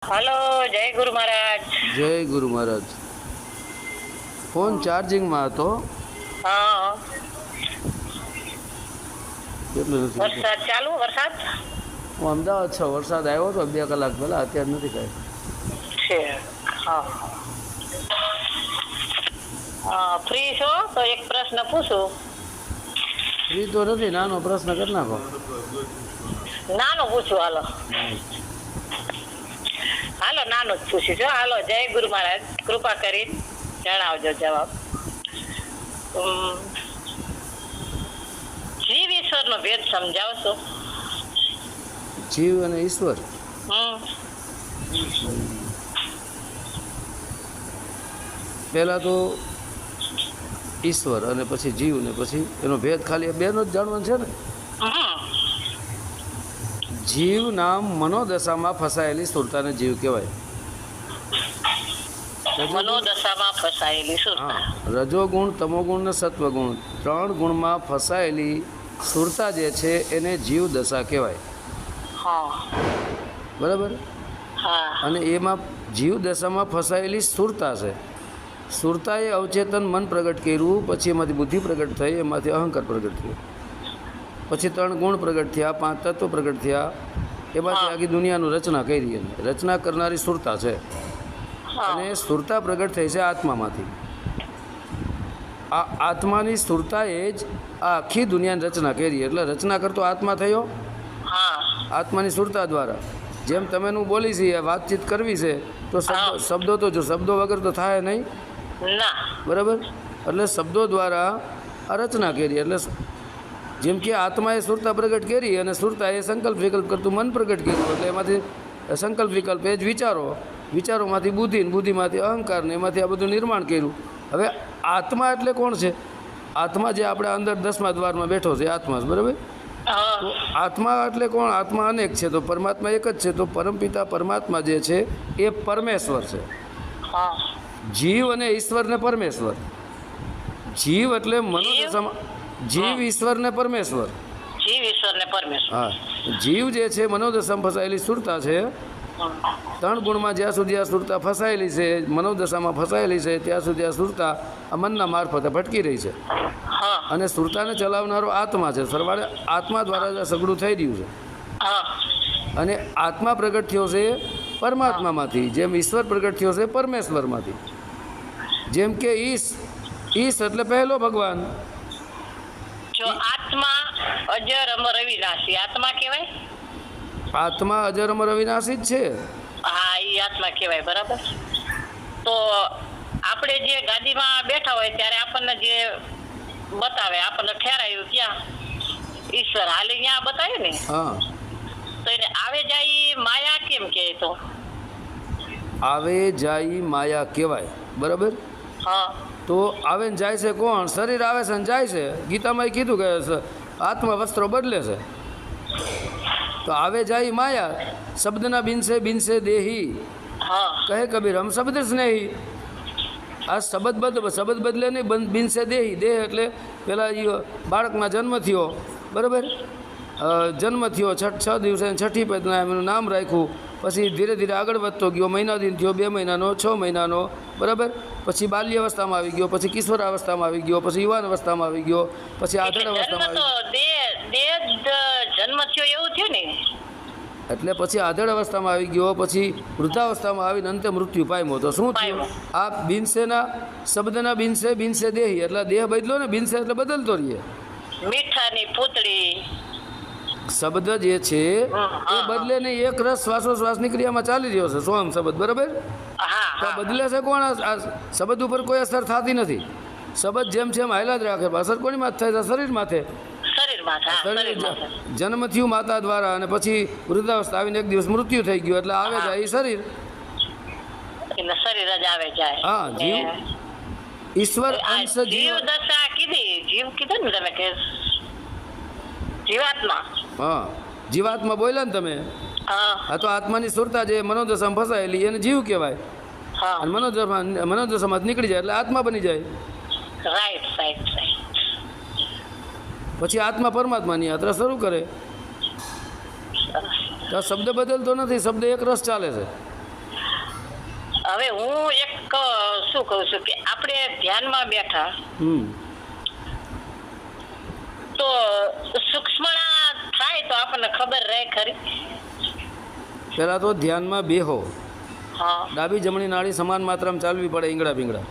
Hello, જય ગુરુ મહારાજ. જય ગુરુ મહારાજ. ફોન ચાર્જિંગમાં હતો. હા, કેટલું નથી વરસાદ ચાલુ? વરસાદ હું અમદાવાદ છું. વરસાદ આવ્યો હતો 2 કલાક પહેલાં, અત્યારે નથી કાંઈ છે. હા, ફ્રી છો તો એક પ્રશ્ન પૂછું? ફ્રી તો નથી. નાનો પ્રશ્ન કરી નાખો. નાનો પૂછું? હાલો હાલો, નાનું જ પૂછ્યું છો. હાલો, જય ગુરુ મહારાજ, કૃપા કરીને જણાવજો જવાબ. જીવ ઈશ્વર નો ભેદ સમજાવશો? જીવ અને ઈશ્વર પહેલાં તો ઈશ્વર અને પછી જીવ ને પછી એનો ભેદ ખાલી બેનો જ જાણવાનો છે ને. જીવ નામ મનોદશામાં ફસાયેલી સ્થૂળતાને જીવ કહેવાય. મનોદશામાં ફસાયેલી સુરતા. રજોગુણ, તમોગુણ ને સત્વગુણ 3 ગુણમાં ફસાયેલી સ્થૂળતા જે છે એને જીવ દશા કહેવાય. બરાબર. અને એમાં જીવ દશામાં ફસાયેલી સ્થૂળતા છે. સ્થૂળતાએ અવચેતન મન પ્રગટ કર્યું, પછી એમાંથી બુદ્ધિ પ્રગટ થઈ, એમાંથી અહંકાર પ્રગટ થયો, પછી 3 ગુણ પ્રગટ થયા, 5 તત્વો પ્રગટ થયા, એમાંથી આખી દુનિયાનું રચના કરી. એને રચના કરનારી સ્થૂળતા છે. અને સ્થૂળતા પ્રગટ થઈ છે આત્મામાંથી. આ આત્માની સ્થૂળતાએ જ આ આખી દુનિયાની રચના કરી. એટલે રચના કરતો આત્મા થયો આત્માની સ્થૂળતા દ્વારા. જેમ તમેનું બોલી છે, વાતચીત કરવી છે, તો શબ્દો તો જો શબ્દો વગર તો થાય નહીં. બરાબર. એટલે શબ્દો દ્વારા આ રચના કરી. એટલે જેમ કે આત્માએ સ્થૂળતા પ્રગટ કરી અને સ્થૂળતાએ સંકલ્પ વિકલ્પ કરતું મન પ્રગટ કર્યું. એટલે એમાંથી સંકલ્પ વિકલ્પ એ જ વિચારોમાંથી બુદ્ધિ, બુદ્ધિમાંથી અહંકાર ને એમાંથી આ બધું નિર્માણ કર્યું. હવે આત્મા એટલે કોણ છે? આત્મા જે આપણે અંદર 10મા દ્વારમાં બેઠો છે, આત્મા. બરાબર. તો આત્મા એટલે કોણ? આત્મા અનેક છે, તો પરમાત્મા એક જ છે. તો પરમપિતા પરમાત્મા જે છે એ પરમેશ્વર છે. જીવ અને ઈશ્વર ને પરમેશ્વર. જીવ એટલે મનોદશામાં જીવ, ઈશ્વર ને પરમેશ્વર. હા, જીવ જે છે મનોદશામાં ફસાયેલી સ્થૂળતા છે. 3 ગુણમાં જ્યાં સુધી આ સ્થૂળતા ફસાયેલી છે, મનોદશામાં ફસાયેલી છે, ત્યાં સુધી આ સ્થૂળતા આ મનના મારફતે ભટકી રહી છે. અને સ્થૂળતાને ચલાવનારો આત્મા છે. સરવાળે આત્મા દ્વારા જ સગડું થઈ રહ્યું છે. અને આત્મા પ્રગટ થયો છે પરમાત્મામાંથી, જેમ ઈશ્વર પ્રગટ થયો છે પરમેશ્વરમાંથી. જેમ કે ઈશ એટલે પહેલો ભગવાન. આત્મા અજર અમર અવિનાશી આત્મા કહેવાય. આત્મા અજર અમર અવિનાશી જ છે. હા, એ આત્મા કહેવાય. બરાબર. તો આપણે જે ગાડીમાં બેઠા હોય ત્યારે આપણને જે બતાવે, આપણને ઠેરાયું ક્યાં ઈશ્વર હાલે ત્યાં બતાવે ને. તો એને આવે જાય માયા કેમ કહે? તો આવે જાય માયા કહેવાય. બરાબર. તો આવે ને જાય છે કોણ? શરીર આવે છે ને જાય છે. ગીતામાં એ કીધું કે આત્મા વસ્ત્રો બદલે છે. તો આવે જાય માયા. શબ્દના બિનસે દેહી કહે કબીર હમ શબ્દ સ્નેહી. આ શબ્દ બદલે નહીં, બિનસે દેહી. દેહ એટલે પેલા બાળકમાં જન્મ થયો. બરાબર. જન્મ થયો 6 દિવસે 6ઠી પેદના એનું નામ રાખ્યું. પછી ધીરે ધીરે આગળ વધતો ગયો. મહિના દિન થયો, 2 મહિનાનો, 6 મહિનાનો. બરાબર. પછી બાલ્ય અવસ્થામાં આવી ગયો, પછી કિશોર અવસ્થામાં આવી ગયો, પછી યુવાન અવસ્થામાં આવી ગયો, પછી આધેડ અવસ્થામાં જન્મ થયો એવું થયું ને. એટલે પછી આધેડ અવસ્થામાં આવી ગયો, પછી વૃદ્ધાવસ્થામાં આવીને અંતે મૃત્યુ પામ્યો. તો શું થયું? આ બિનસેના શબ્દના બિનસે દેહી એટલે દેહ બદલો ને. બિનસે એટલે બદલતો રહીએ. મીઠાની પૂતળી શબ્દ જે છે એ બદલે નહીં. એક રસ શ્વાસોશ્વાસની ક્રિયામાં ચાલી રહ્યો છે, સોમ શબ્દ. બરાબર. તો બદલે છે કોણ? આ શબ્દ ઉપર કોઈ અસર થતી નથી. શબ્દ જેમ છે એમ હાલ્યા જ રાખે. અસર કોની માથે થાય? શરીર માથે. જન્મ થયું માતા દ્વારા, અને પછી વૃદ્ધાવસ્થા આવીને એક દિવસ મૃત્યુ થઈ ગયું. એટલે આવે જાય શરીર. હા, જીવ ઈશ્વર અંશ જીવ દશા કીધી. જીવ કીધું ને તમે કે જીવાત્મા. હા, જીવાત્મા બોલ્યા ને તમે. હા, તો આત્માની સુરતા જે મનોદશામાં ફસાયેલી એને જીવ કહેવાય. અને મનોદશામાં નીકળી જાય એટલે આત્મા બની જાય. પછી આત્મા પરમાત્માની યાત્રા શરૂ કરે. શબ્દ બદલતો નથી. શબ્દ એક રસ ચાલે છે. હવે હું એક શું કહું છું કે આપણે ધ્યાનમાં બેઠા તો સૂક્ષ્મણા થાય તો આપણને ખબર રહે ખરી. પહેલાં તો ધ્યાનમાં બેહો, હા ડાબી જમણી નાળી સમાન માત્રામાં ચાલવી પડે. ઈંગડા પીંગડા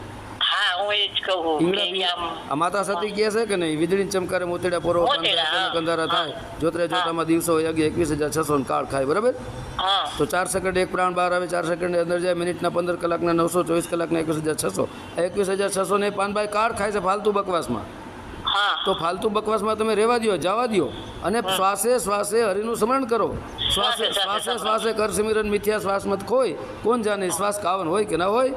હા હું એ જ કહું ઈંગડા કે પીંગડા આમ આ માતા સતી કહે છે કે નહીં, વીજળી ચમકારે મોતીડા પોરો મોતીડા, હા. કંધારા થાય, જોતરે જોતામાં દિવસો 21,600 કાળ ખાય. બરાબર? હા તો 4 સેકન્ડ એક પ્રાણ બહાર આવે, 4 સેકન્ડની અંદર જાય, મિનિટના 15 કલાકના 924 કલાકના 21,600. 21,600 ને પાનભાઈ કાળ ખાય છે ફાલતુ બકવાસમાં. હા તો ફાલતુ બકવાસમાં તમે રહેવા દો, જવા દો, અને શ્વાસે શ્વાસે હરિનું સ્મરણ કરો. શ્વાસે શ્વાસે શ્વાસે કર સિમરન, મિથ્યા શ્વાસ મત ખોય, કોણ જાણે શ્વાસ કાવન હોય કે ના હોય.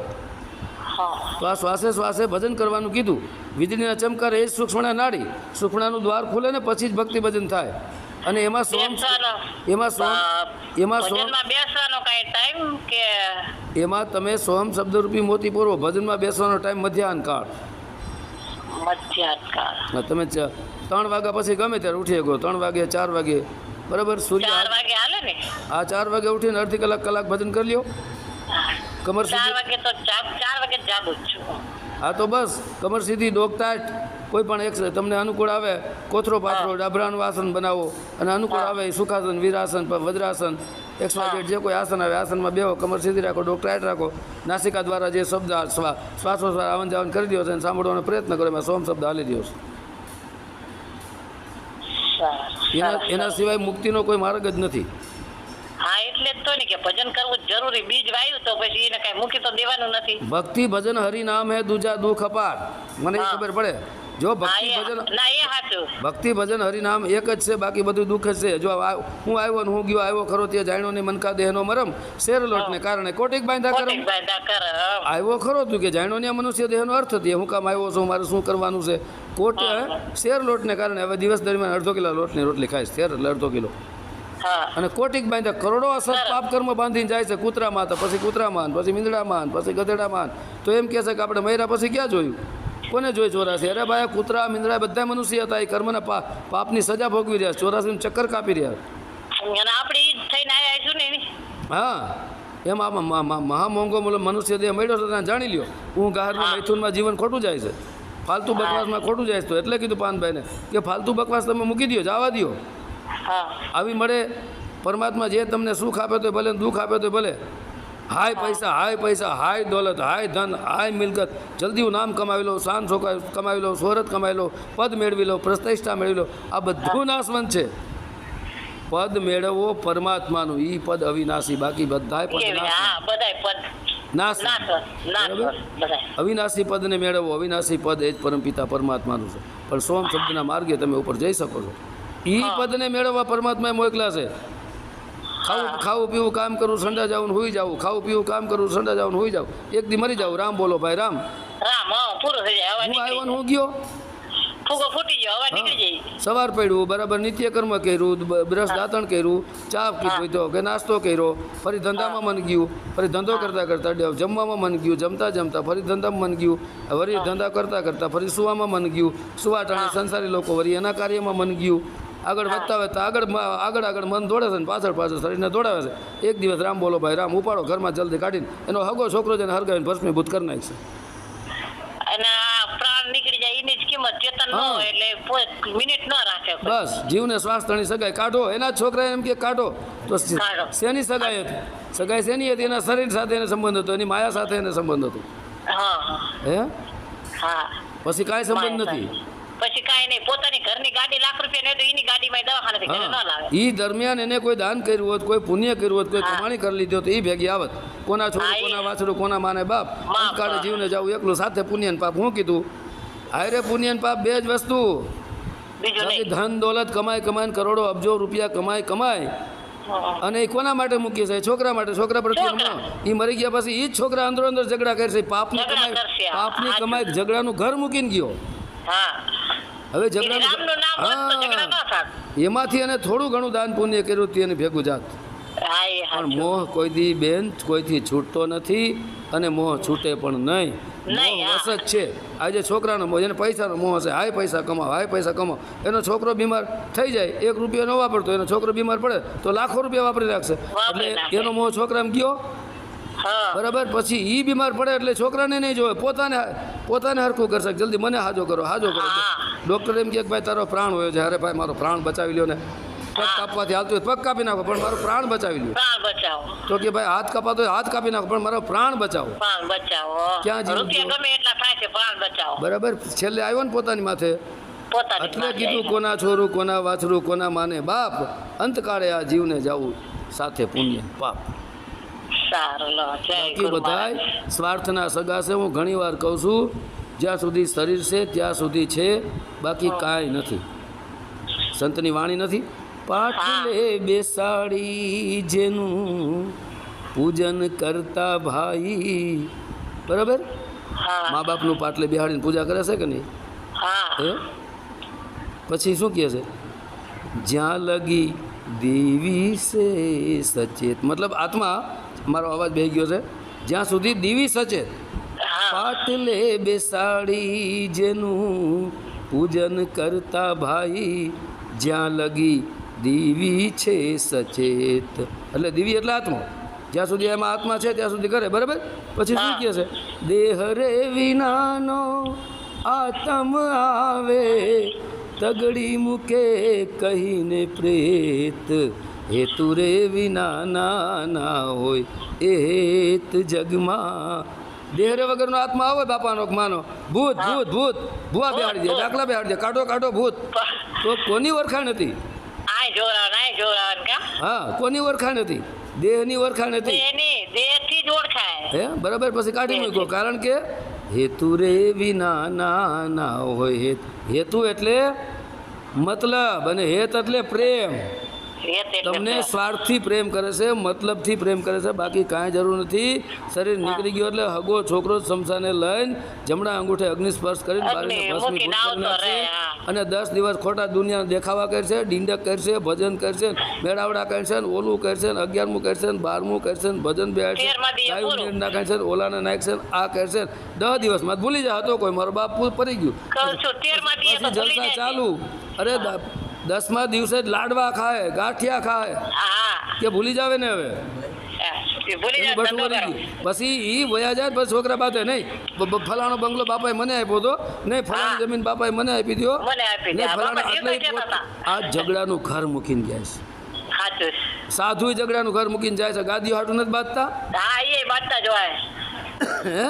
હા તો આ શ્વાસે શ્વાસે ભજન કરવાનું કીધું. વીજળીના ચમકારે એ જ સૂક્ષ્મણા નાડી, સૂક્ષ્મણાનું દ્વાર ખુલે ને પછી જ ભક્તિ ભજન થાય. અને એમાં સોમ ભજનમાં બેસવાનો કાંઈ ટાઈમ કે એમાં તમે સોમ શબ્દરૂપી મોતી પૂરો. ભજનમાં બેસવાનો ટાઈમ મધ્યાહન કાળ. મધ્યાહન કાળ હા, તમે 3 વાગ્યા પછી ગમે ત્યારે ઉઠી શકો, 3 વાગે 4 વાગે. બરાબર? 4 વાગે હાલે ને? આ 4 વાગે ઉઠીને અડધી કલાક ભજન કરી લ્યો. કમર 4 સીધી. વાગે તો 4 વાગે જાગું જ છું. હા તો બસ કમર સીધી, ડોકટાટ, કોઈ પણ એક તમને અનુકૂળ આવે, કોથરો પાથરો, ડાભરાનું આસન બનાવો, અને અનુકૂળ આવે એ સુખાસન, વીરાસન, વજ્રાસન, 108 જે કોઈ આસન આવે આસનમાં બેહો, કમર સીધી રાખો, ડોકટાટ રાખો. નાસિકા દ્વારા જે શબ્દ શ્વાસોશ્વાસ આવન જાવન કરી દો છે અને સાંભળવાનો પ્રયત્ન કરો. એમાં સોમ શબ્દ હાલી દો છે. એના સિવાય મુક્તિનો કોઈ માર્ગ જ નથી. હા એટલે જ તો ને કે ભજન કરવું જ જરૂરી. બીજ વાયું તો પછી એને કઈ મૂકી તો દેવાનું નથી. ભક્તિ ભજન હરિ નામ હે દૂજા દુઃખ અપાર. મને એ ખબર પડે. જો ભક્તિ ભજન ના એ સાચું. ભક્તિ ભજન હરિનામ એક જ છે, બાકી બધું દુઃખ જ છે. જો હું આવ્યો ને હું ગયો, આવ્યો ખરો તે જાણ્યો ને મનકા દેહનો મરમ, શેરલોટને કારણે કોટિક બાંધા કરમ. આવ્યો ખરો તું કે જાણ્યો ને મનુષ્ય દેહનો અર્થ તે હું કામ આવ્યો છું, મારે શું કરવાનું છે. શેરલોટને કારણે હવે દિવસ દરમિયાન અડધો કિલો લોટની રોટલી ખાઈશ. શેર એટલે અડધો કિલો. અને કોટિક બાંધ્યા, કરોડો અસત પાપ કર્મ બાંધીને જાય છે. કૂતરામાં તો પછી કૂતરામાં, પછી મીંદડામાં, પછી ગધેડામાં. તો એમ કહે છે કે આપણે મર્યા પછી ક્યાં જોયું? કોને જોઈ 84? અરે ભાઈ, કૂતરા મીંદડા બધા મનુષ્ય હતા. એ કર્મના પાપની સજા ભોગવી રહ્યા. 84 ચક્કર કાપી રહ્યા. હા, એમ આમાં મહામોંઘો મનુષ્ય દેહ મળ્યો છે ત્યાં જાણી લ્યો. હું ગાહરમાં મૈથુનમાં જીવન ખોટું જાય છે, ફાલતુ બકવાસમાં ખોટું જાય છે. તો એટલે કીધું પાનભાઈને કે ફાલતુ બકવાસ તમે મૂકી દો, જવા દો. આવી મળે પરમાત્મા જે તમને સુખ આપે તો ભલે, દુઃખ આપે તો ભલે. હાય પૈસા, હાય દોલત, હાય ધન, હાય મિલકત, જલ્દી નામ કમાવી લો, શાન કમાવી લો, શોહરત કમાવી લો, પદ મેળવી લો, પ્રતિષ્ઠા મેળવી લો. આ બધું નાશવંત છે. પદ મેળવવો પરમાત્માનું, ઈ પદ અવિનાશી. બાકી બધાય પદ અવિનાશી પદને મેળવવો. અવિનાશી પદ એ જ પરમપિતા પરમાત્માનું છે. પણ સોમ શબ્દના માર્ગે તમે ઉપર જઈ શકો છો. ઈ પદને મેળવવા પરમાત્માએ મોકલા છે. ખાવું પીવું કામ કરવું, સંડા જવું, હોઈ જવું, ખાવું પીવું કામ કરવું, સંડા જવું, હોઈ જવું, એક દી મરી જાવ. રામ બોલો ભાઈ, રામ. હું આવ્યો ને હું ગયો. સવાર પડ્યું, બરાબર નિત્ય કર્મ કર્યું, બ્રશ દાંતણ કર્યું, ચા પીધો કે નાસ્તો કર્યો, ફરી ધંધામાં મન ગયું, ફરી ધંધો કરતા જમવામાં મન ગયું, જમતા ફરી ધંધામાં મન ગયું, વળી ધંધા કરતા ફરી સુવામાં મન ગયું, સુવા ટાણે સંસારી લોકો વળી એના કાર્યમાં મન ગયું. આગળ વધતા આગળ મન દોડે છે ને પાછળ શરીરને દોડાવે છે. એક દિવસ રામ બોલો ભાઈ, રામ ઉપાડો, ઘરમાં જલ્દી કાઢીને એનો હગો છોકરો છે ને હરગાવીને ભસ્મીભૂત કરી નાખશે. બસ જીવને શ્વાસ તણી સગાઈ કાઢો. એના છોકરા એમ કે કાઢો તો શેની સગાઈ હતી? સગાઈ શેની હતી? એના શરીર સાથે એને સંબંધ હતો, એની માયા સાથે એને સંબંધ હતો. હે પછી કાંઈ સંબંધ નથી. ઈ દરમિયાન એને કોઈ દાન કર્યું હોત, કોઈ પુણ્ય કર્યું હોત, કોઈ કમાણી કરી લીધી હોત, એ ભેગી આવત. કોના છોકરું, કોના વાછડું, કોના માને બાપ. કાળે જીવને જવું એકલું, સાથે પુણ્ય પાપ. હું કીધું હાયરે પુણ્ય પાપ બે જ વસ્તુ. ધન દોલત કમાઈને કરોડો અબજો રૂપિયા કમાય અને એ કોના માટે મૂકી છે? છોકરા માટે. છોકરા પ્રત્યે એ મરી ગયા પછી એ જ છોકરા અંદરો અંદર ઝઘડા કરશે. પાપની કમાઈ ઝઘડાનું ઘર મૂકીને ગયો. હવે એમાંથી એને થોડું ઘણું દાન પુણ્ય કર્યું હતું, એને ભેગું જાત. પણ મોહ કોઈ દી બેન કોઈથી છૂટતો નથી અને મોહ છૂટે પણ નહીં. મોહ વસ જ છે. આજે છોકરાનો મોહ, એને પૈસાનો મોહ હશે. હાય પૈસા કમાવો. એનો છોકરો બીમાર થઈ જાય, 1 રૂપિયો ન વાપરતો, એનો છોકરો બીમાર પડે તો લાખો રૂપિયા વાપરી રાખશે. એટલે એનો મોહ છોકરામાં ગયો. હા બરાબર. પછી એ બીમાર પડે એટલે છોકરાને નહીં જોવે, પોતાને હરખું કરશે. જલ્દી મને હાજો કરો. હા. ડૉક્ટર એમ કહે કે ભાઈ તારો પ્રાણ હોય છે. અરે ભાઈ મારો પ્રાણ બચાવી લ્યો ને. પગ કાપવાથી હાલતું હોય પગ કાપી નાખો પણ મારો પ્રાણ બચાવી લ્યો. પ્રાણ બચાવો. તો કે ભાઈ હાથ કપાતો હોય હાથ કાપી નાખો પણ મારો પ્રાણ બચાવો. પ્રાણ બચાવો. ક્યાં જીવ રૂપિયા ગયો? ગમે એટલા થાય છે, પ્રાણ બચાવો. બરાબર. છેલ્લે આવ્યો ને પોતાની માથે પોતાની એટલે માથે કીધું આવ્યો. કોના છોરું કોના વાછરું કોના માને બાપ, અંતકાળે આ જીવને જાવું સાથે પુણ્ય પાપ. સારું લો, જય બાકી ગુરુ બધાય મહારાજ. સ્વાર્થના સગા છે. હું ઘણી વાર કહું છું જ્યાં સુધી શરીર છે ત્યાં સુધી છે, બાકી કાંઈ નથી. સંતની વાણી નથી. પાટલે બેસાડી જેનું પૂજન કરતા ભાઈ. બરાબર. હા મા બાપનું પાટલે બેહાડીને પૂજા કરે છે કે નહીં? હા હે? પછી શું કહે છે? જ્યાં લગી દેવી સે સચેત, મતલબ આત્મા, મારો અવાજ બેહી ગયો છે, જ્યાં સુધી દેવી સચેત. હા પાટલે બેસાડી જેનું પૂજન કરતા ભાઈ, જ્યાં લગી દેવી છે સચેત. એટલે દેવી એટલે આત્મા. જ્યાં સુધી એમાં આત્મા છે ત્યાં સુધી કરે. બરાબર. પછી શું કહે છે? દેહ રે વિનાનો આત્મ આવે, તગડી મૂકે કહીને પ્રેત. હેતુ રે વિના ના હોય એ હેત જગમાં. દેહ રે વગરનો આત્મા આવે બાપાનો કે માનો, ભૂત ભૂત ભૂત ભૂવા બેહાડી દે, દાખલા બેહાડી દે, કાઢો ભૂત. તો કોની ઓળખાણ હતી? આય જોરાવન કા હા, કોની ઓળખાણ હતી? દેહની ઓળખાણ હતી. દેહથી જ ઓળખાય. હે? બરાબર. પછી કાઢી મૂક્યો. કારણ કે હેતુ રે વિના ના હોય. હેતુ એટલે મતલબ અને હેત એટલે પ્રેમ. તમને સ્વાર્થથી પ્રેમ કરે છે, મતલબથી પ્રેમ કરે છે, બાકી કાંઈ જરૂર નથી. શરીર નીકળી ગયો એટલે હગો છોકરો સમસાને લઈને જમણા અંગૂઠે અગ્નિ સ્પર્શ કરીને બારીને ભસ્મીભૂત કરી નાખશે. અને 10 દિવસ ખોટા દુનિયાને દેખાવા કરશે, ડીંડક કરશે, ભજન કરશે, મેળાવડા કરશે, ઓલું કરશે, 11મું કરશે, 12મું કરશે, ભજન બેહાડશે, ગાયું નીર નાખશે, ઓલાને નાખશે, આ કરશે. 10 દિવસમાં ભૂલી જાય હતો કોઈ, મારો બાપ પડી ગયું. પછી જલસા ચાલુ. અરે 10મા દિવસે જ લાડવા ખાય, ગાંઠિયા ખાય, કે ભૂલી જાવે ને હવે એનું બટું વળી ગયું. પછી એ વયા જાય પછી છોકરા બાંધે નહીં, ફલાણો બંગલો બાપાએ મને આપ્યો હતો, નહીં ફલાણી જમીન બાપાએ મને આપી દો, નહીં ફલાણા. એટલે આ ઝઘડાનું ઘર મૂકીને જાય છે. સાધુ ઝઘડાનું ઘર મૂકીને જાય છે. ગાદીઓ હાટું નથી બાંધતા. હે?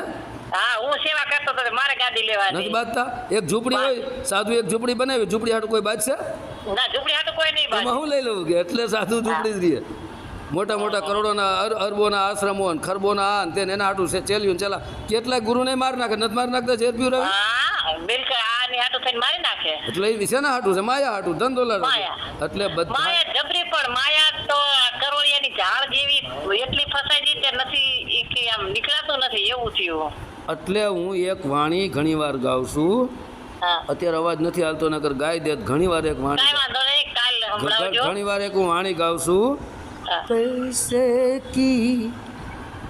હા, હું સેવા કરતો તો મારે ગાડી લેવાની નથી બાંધતા. એક ઝૂંપડી હોય, સાધુ એક ઝૂંપડી બનાવી, ઝૂંપડી હાટું કોઈ બાંધશે? ના, ઝૂંપડી હાટું કોઈ નહીં એમાં હું લઈ લઉં કે એટલે સાધુ ઝૂંપડી જ રહીએ. મોટા મોટા કરોડોના અરબોના આશ્રમો ને ખરબોના આ ને તેને એના હાટું છે ચેલ્યું ચલા. કેટલાય ગુરુને મારી નાખે, નથી મારી નાખતા ઝેર પીવું રહે. હા, બિલકુલ આની હાટું થઈને મારી નાખે. એટલે એ શેના હાટું છે? માયા હાટું, ધંધોલા. એટલે બધા માયા જબરી, પણ માયા તો કરોળિયાની ઝાડ જેવી એટલી ફસાઈ ગઈ કે નથી, ઈ કે આમ નીકળાતું નથી એવું થયું. એટલે હું એક વાણી ઘણી વાર ગાઉં છું. હા, અત્યારે અવાજ નથી હાલતો, નકર ગાઈ દે. ઘણી વાર એક વાણી, કાંઈ વાંધો નહીં, કાલ સંભળાવજો. ઘણી વાર એક હું વાણી ગાઉં છું. હા. पैसे की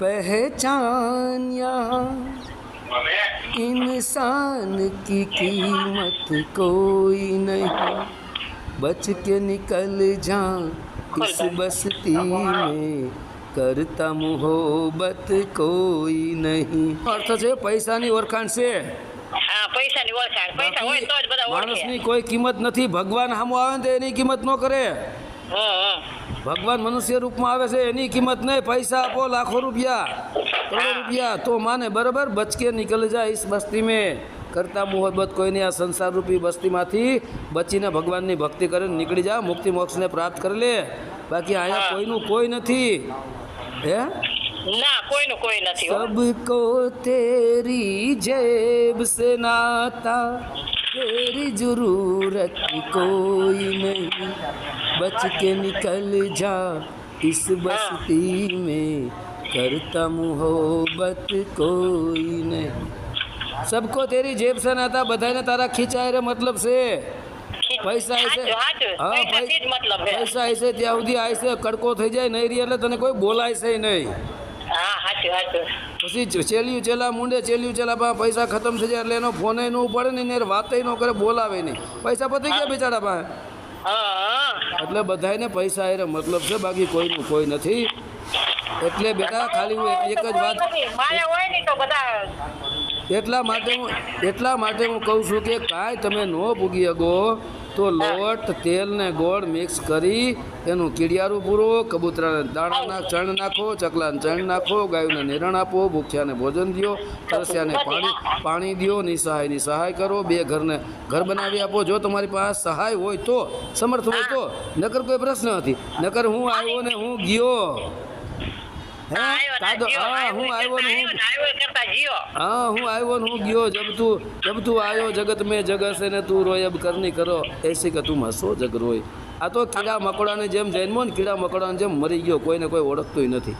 पहचानिया इंसान की कीमत कोई नहीं, बच के निकल जा इस बस्ती में, करता मोहब्बत कोई नहीं. અર્થ છે પૈસાની ઓળખાણ છે. હા, પૈસાની ઓળખાણ. પૈસા હોય તો જ બધા ઓળખે. માણસની કોઈ કિંમત નથી. ભગવાન સામો આવે ને તો એની કિંમત ન કરે. ભગવાન મનુષ્ય રૂપમાં આવે છે, એની કિંમત નહીં. પૈસા આપો, લાખો રૂપિયા, કરોડો રૂપિયા, તો માને. બરાબર. બચકે નીકળ જાય ઇસ બસ્તી મેં, કરતા મોહબ્બત કોઈની આ સંસાર રૂપી બસ્તીમાંથી બચીને ભગવાનની ભક્તિ કરીને નીકળી જા, મુક્તિ મોક્ષને પ્રાપ્ત કરી લે. બાકી અહીંયા કોઈનું કોઈ નથી. હે? ના, કોઈનું કોઈ નથી. સબકો તેરી જેબ સે નાતા, तेरी जरूरत कोई नहीं, बच के निकल जा इस बस्ती में, करता मोहब्बत कोई नहीं. सबको तेरी जेब से नाता, બધાને તારા ખીચાય રે મતલબ છે. પૈસા હશે, હા, પૈસા હશે ત્યાં સુધી આવશે. કડકો થઈ જાય નહીં રહી એટલે તને કોઈ બોલાય છે નહીં. પછી ચેલ્યું ચેલા મૂંડે, ચેલ્યું ચેલા પાસે પૈસા ખતમ થઈ જાય એટલે એનો ફોન ન પડે ને, એને વાતે ન કરે, બોલાવે નહીં. પૈસા પતી ગયા બિચારા પાસે. એટલે બધાને પૈસા એ મતલબ છે, બાકી કોઈનું કોઈ નથી. એટલે બેટા ખાલી હું એક જ વાત માયા હોય ને તો બધા એટલા માટે હું કહું છું કે કાંઈ તમે ન પૂગી શકો તો લોટ તેલ ને ગોળ મિક્સ કરી એનું કીડિયારું પૂરો, કબૂતરાને દાણાના ચણ નાખો, ચકલાને ચણ નાખો, ગાયોને નિરણ આપો, ભૂખ્યાને ભોજન દો, તરસ્યાને પાણી દો, નિસહાયની સહાય કરો, 2 ઘરને ઘર બનાવી આપો. જો તમારી પાસે સહાય હોય તો, સમર્થ હોય તો, નકર કોઈ પ્રશ્ન નથી. નકર હું આવ્યો ને હું ગયો, હું આવ્યો ને હું ગયો. જબ તું આયો જગત મેં જગ સે ને તું રોય અબ કરની કરો એસી કે તું હસો જગ રોય. આ તો કીડા મકોડાને જેમ જન્મો ને કીડા મકોડાને જેમ મરી ગયો, કોઈને કોઈ ઓળખતું નથી.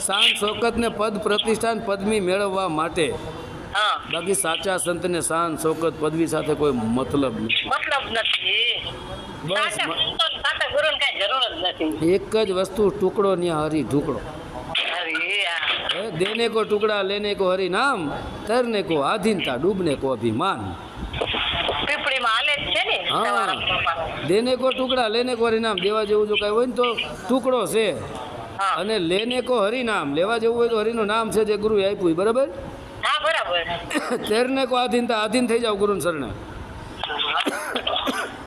શાન શોકત ને પદ પ્રતિષ્ઠાન પદવી મેળવવા માટે, બાકી સાચા સંતને શાન શોકત પદવી સાથે કોઈ મતલબ નથી. બસ એક જ વસ્તુ, ટુકડો ન્યા હરી ઢુકડો. देने को टुकड़ा लेने को हरि नाम, तरने को आधीनता, डूबने को अभिमान. हाँ, देने को टुकड़ा लेने को हरि नाम. देवा जेવું જો કઈ હોય ને તો ટુકડો છે, અને લેને કો હરિ નામ, લેવા જેવું હોય તો હરિનું નામ છે જે ગુરુએ આપ્યું. બરાબર? હા, બરાબર. તેરને કો આધીનતા, આધીન થઈ જાવ ગુરુને શરણે.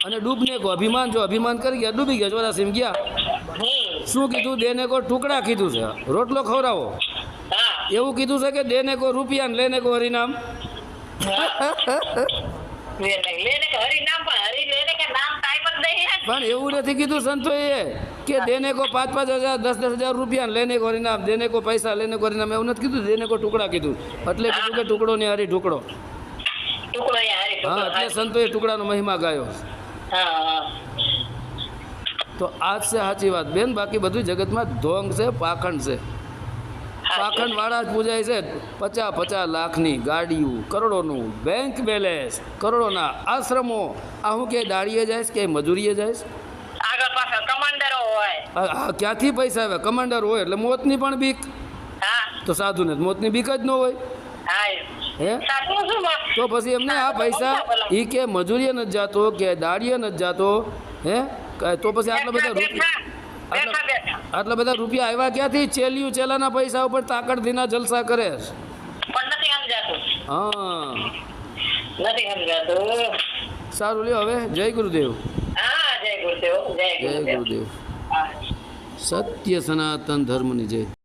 અને ડૂબને કો અભિમાન, જો અભિમાન કરી ગયા ડૂબી ગયા, ચોરાસીમ ગયા. શું કીધું? દેને કો ટુકડા કીધું છે, રોટલો ખવડાવો. એવું કીધું છે કે દેને કો રૂપિયા ને લેને કો હરિનામ. પણ એવું નથી કીધું સંતોએ કે દેને કો 5,000 10,000 રૂપિયા લેને કો હરિનામ, દેને કો પૈસા લેને કો હરિનામ. એવું નથી કીધું, દેને કો ટુકડા કીધું. એટલે કીધું કે ટુકડો ને હરી ઢુકડો. હા, એટલે સંતોએ ટુકડાનો મહિમા ગાયો. તો આજ છે સાચી વાત બેન. બાકી બધું જગતમાં ઢોંગ છે, પાખંડ છે. પાખંડ વાળા જ પૂજાય છે. 50 લાખની ગાડીઓ, કરોડોનું બેંક બેલેન્સ, કરોડોના આશ્રમો. આ હું કે દાડીએ જાય કે મજૂરીએ જાય? આગળ પાછળ કમાન્ડરો હોય. હા, ક્યાંથી પૈસા આવે? કમાન્ડર હોય એટલે મોતની પણ બીક. તો સાધુને મોતની બીક જ ન હોય. હે? તો પછી એમને આ પૈસા એ કે મજૂરીએ નથી જાતો કે દાડીએ નથી જાતો, હે? તો પછી આટલા બધા રૂપિયા આવ્યા ક્યાંથી? ચેલાના પૈસા ઉપર તાકડધીના જલસા કરે. હા, સારું લ્યો હવે. જય ગુરુદેવ. જય ગુરુદેવ. સત્ય સનાતન ધર્મની જય.